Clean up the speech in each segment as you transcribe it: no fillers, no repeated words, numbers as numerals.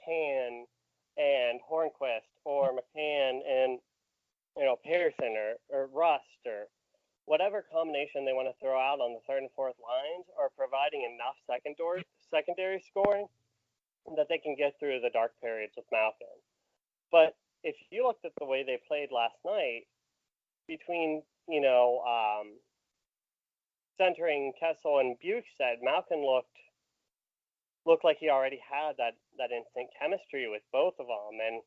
McCann and Hornquist, or McCann and Pearson or Rust, or whatever combination they want to throw out on the third and fourth lines, are providing enough secondary scoring that they can get through the dark periods with Malkin. But if you looked at the way they played last night, between centering Kessel and Bukestad, Malkin looked like he already had that instant chemistry with both of them. And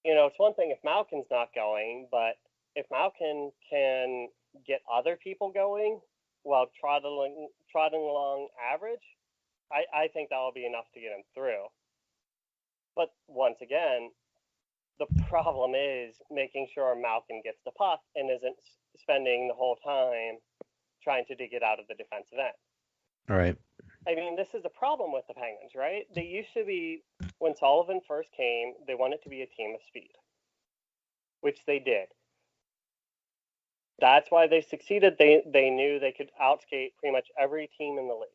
it's one thing if Malkin's not going, but if Malkin can get other people going while trotting along average, I think that will be enough to get him through. But once again, the problem is making sure Malkin gets the puck and isn't spending the whole time trying to dig it out of the defensive end. All right. I mean, this is a problem with the Penguins, right? They used to be, when Sullivan first came, they wanted to be a team of speed, which they did. That's why they succeeded. They knew they could outskate pretty much every team in the league.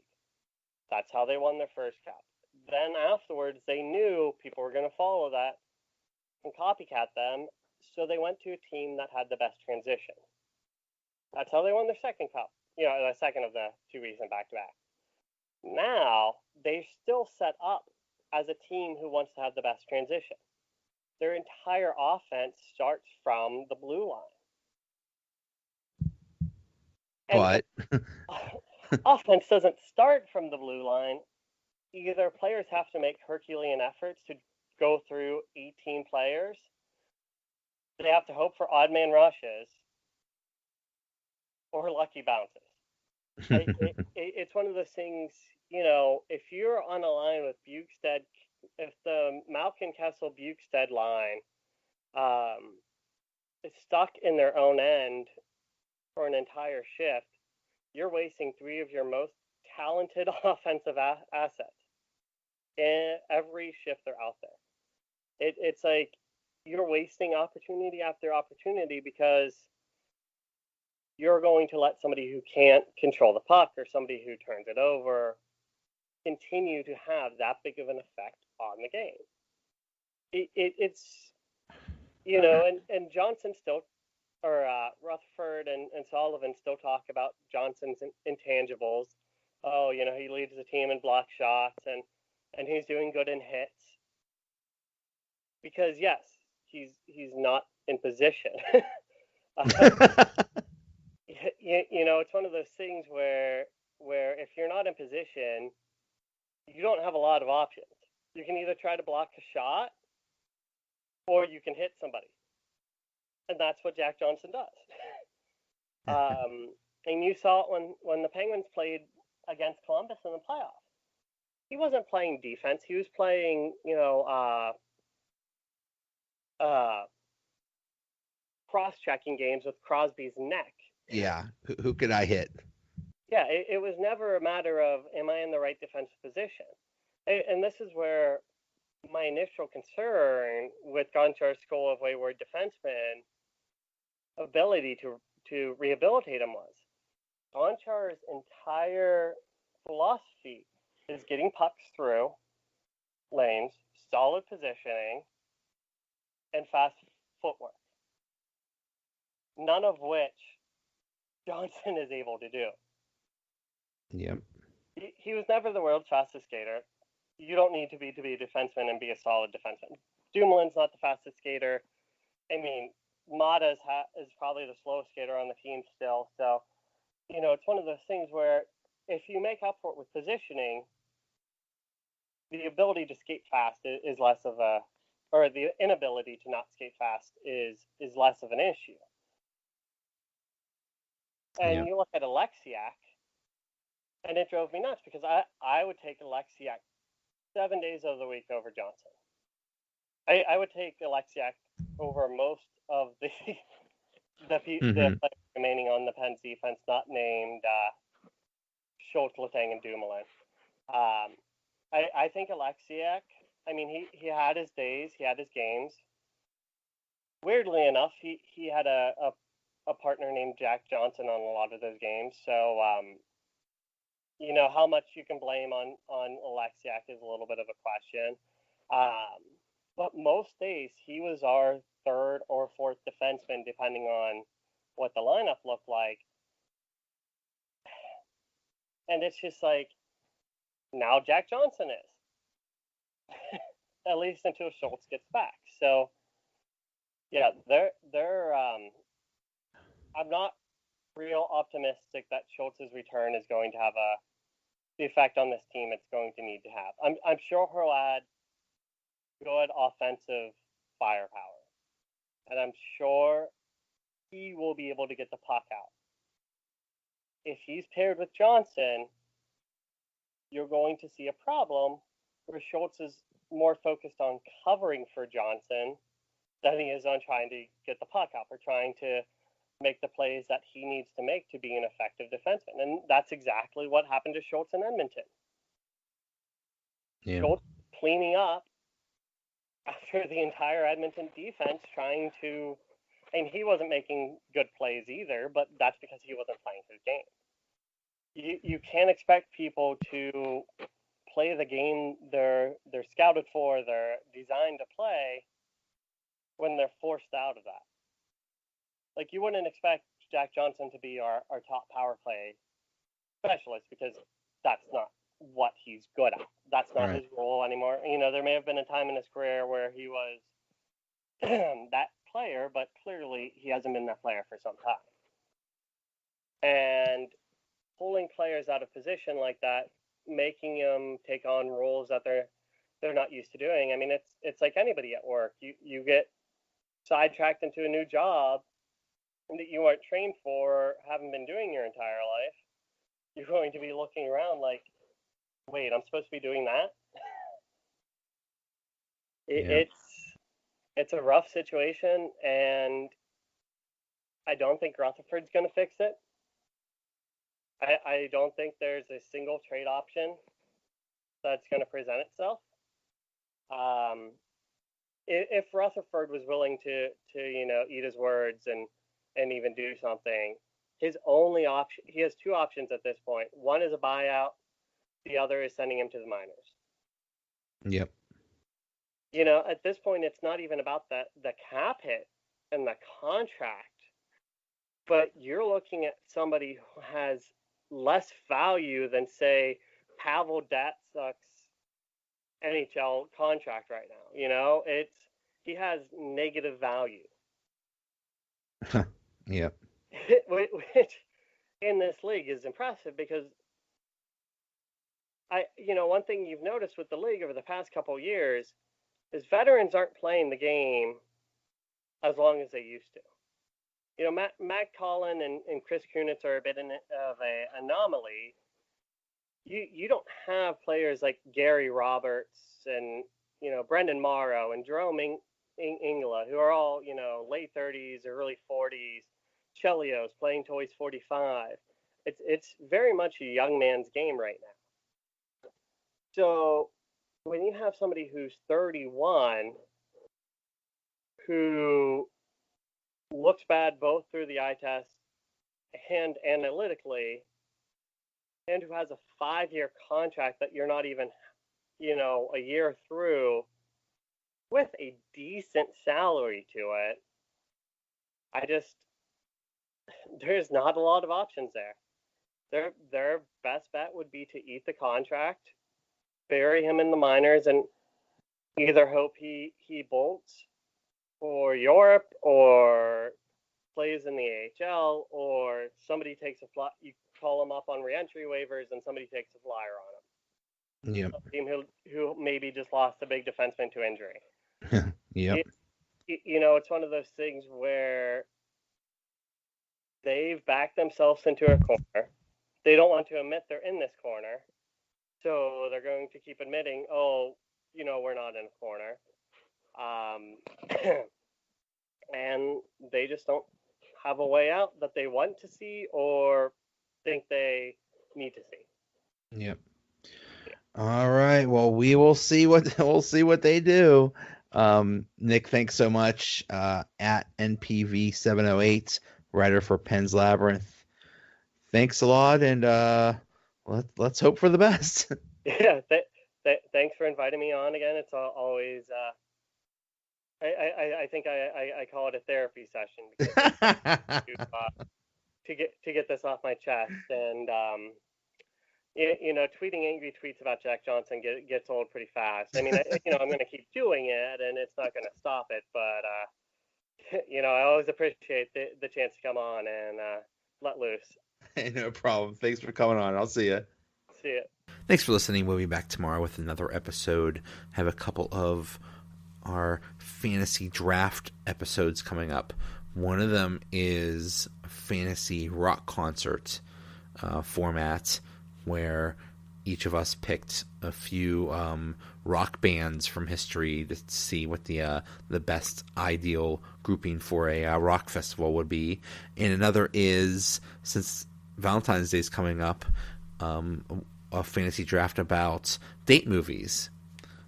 That's how they won their first cup. Then afterwards, they knew people were going to follow that and copycat them, so they went to a team that had the best transition. That's how they won their second cup, the second of the 2 recent back-to-back. Now, they're still set up as a team who wants to have the best transition. Their entire offense starts from the blue line. But offense doesn't start from the blue line. Either players have to make Herculean efforts to go through 18 players. They have to hope for odd man rushes or lucky bounces. It's one of those things, if you're on a line with Bukestad, if the Malkin Kessel Bukestad line is stuck in their own end for an entire shift, you're wasting 3 of your most talented offensive assets in every shift they're out there. It's like you're wasting opportunity after opportunity because you're going to let somebody who can't control the puck or somebody who turns it over continue to have that big of an effect on the game. It's and Johnson still, or Rutherford and Sullivan still talk about Johnson's intangibles. Oh, he leads the team in block shots and he's doing good in hits. Because yes, he's not in position. It's one of those things where if you're not in position, you don't have a lot of options. You can either try to block a shot or you can hit somebody. And that's what Jack Johnson does. And you saw it when the Penguins played against Columbus in the playoffs. He wasn't playing defense. He was playing, cross-checking games with Crosby's neck. Yeah. Who could I hit? Yeah, it was never a matter of, am I in the right defensive position? And this is where my initial concern with Gonchar's School of Wayward Defensemen ability to rehabilitate him was. Gonchar's entire philosophy is getting pucks through lanes, solid positioning, and fast footwork. None of which Johnson is able to do. Yep. He was never the world's fastest skater. You don't need to be a defenseman and be a solid defenseman. Dumoulin's not the fastest skater. I mean, Mata is probably the slowest skater on the team still. So, it's one of those things where if you make up for it with positioning, the ability to skate fast is less of or the inability to not skate fast is less of an issue. And you look at Alexiak, and it drove me nuts because I would take Alexiak 7 days of the week over Johnson. I would take Alexiak over most of the players remaining on the Pens defense, not named Schultz, Letang, and Dumoulin. I think Alexiak, he had his days, he had his games. Weirdly enough, he had a partner named Jack Johnson on a lot of those games. So how much you can blame on Alexiak is a little bit of a question. But most days he was our third or fourth defenseman, depending on what the lineup looked like. And it's just like, now Jack Johnson is, at least until Schultz gets back. So, yeah, I'm not real optimistic that Schultz's return is going to have the effect on this team it's going to need to have. I'm sure he'll add good offensive firepower, and I'm sure he will be able to get the puck out. If he's paired with Johnson, you're going to see a problem where Schultz is more focused on covering for Johnson than he is on trying to get the puck out or trying to make the plays that he needs to make to be an effective defenseman. And that's exactly what happened to Schultz in Edmonton. Yeah. Schultz cleaning up after the entire Edmonton defense trying to, and he wasn't making good plays either, but that's because he wasn't playing his game. You can't expect people to play the game they're scouted for, they're designed to play, when they're forced out of that. Like, you wouldn't expect Jack Johnson to be our top power play specialist, because that's not what he's good at. That's not his role anymore. There may have been a time in his career where he was that player, but clearly he hasn't been that player for some time. And pulling players out of position like that, making them take on roles that they're not used to doing. I mean, it's like anybody at work. You get sidetracked into a new job that you aren't trained for or haven't been doing your entire life. You're going to be looking around like, wait, I'm supposed to be doing that? It's a rough situation, and I don't think Rutherford's going to fix it. I don't think there's a single trade option that's going to present itself. If Rutherford was willing to eat his words and even do something, his only option, he has two options at this point. One is a buyout. The other is sending him to the minors. Yep. At this point, it's not even about the cap hit and the contract, but you're looking at somebody who has less value than, say, Pavel Datsuk's NHL contract right now. He has negative value. Yep. Which in this league is impressive, because one thing you've noticed with the league over the past couple of years is veterans aren't playing the game as long as they used to. Matt Collin and Chris Kunitz are a bit of an anomaly. You don't have players like Gary Roberts and Brendan Morrow and Jerome Ingela, who are all late 30s, early 40s. Chelios playing till he's 45. It's very much a young man's game right now. So when you have somebody who's 31, who looks bad both through the eye test and analytically, and who has a 5-year contract that you're not even, a year through, with a decent salary to it, there's not a lot of options there. Their best bet would be to eat the contract, bury him in the minors, and either hope he bolts for Europe or plays in the AHL, or somebody takes a fly. You call him up on reentry waivers, and somebody takes a flyer on him. Yep. A team who maybe just lost a big defenseman to injury. Yep. It's one of those things where they've backed themselves into a corner. They don't want to admit they're in this corner, so they're going to keep admitting, we're not in a corner. And they just don't have a way out that they want to see or think they need to see. Yep. All right. Well, we will see what they do. Nick, thanks so much. At NPV708, writer for Pens Labrynth. Thanks a lot, and Let's hope for the best. Yeah. Thanks for inviting me on again. It's always. I think I call it a therapy session because to get this off my chest, and tweeting angry tweets about Jack Johnson gets old pretty fast. I mean, I'm going to keep doing it, and it's not going to stop it. But I always appreciate the chance to come on and let loose. Hey, no problem. Thanks for coming on. I'll see you. See you. Thanks for listening. We'll be back tomorrow with another episode. Have a couple of our fantasy draft episodes coming up. One of them is a fantasy rock concert format where each of us picked a few rock bands from history to see what the best ideal grouping for a rock festival would be. And another is, since Valentine's Day is coming up, a fantasy draft about date movies.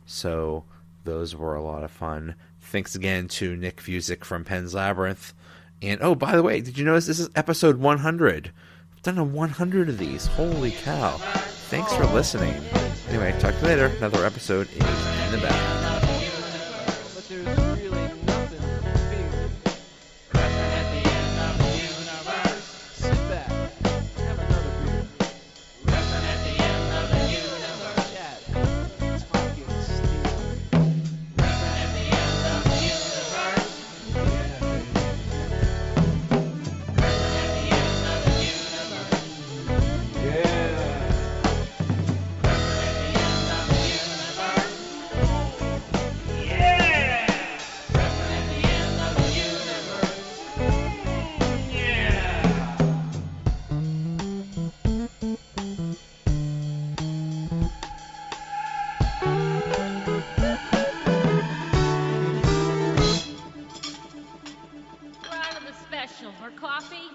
So those were a lot of fun. Thanks again to Nick Vucic from Pens Labrynth. And, oh, by the way, did you notice this is episode 100? I've done 100 of these. Holy cow. Thanks for listening. Anyway, talk to you later. Another episode is in the bag. Special for coffee?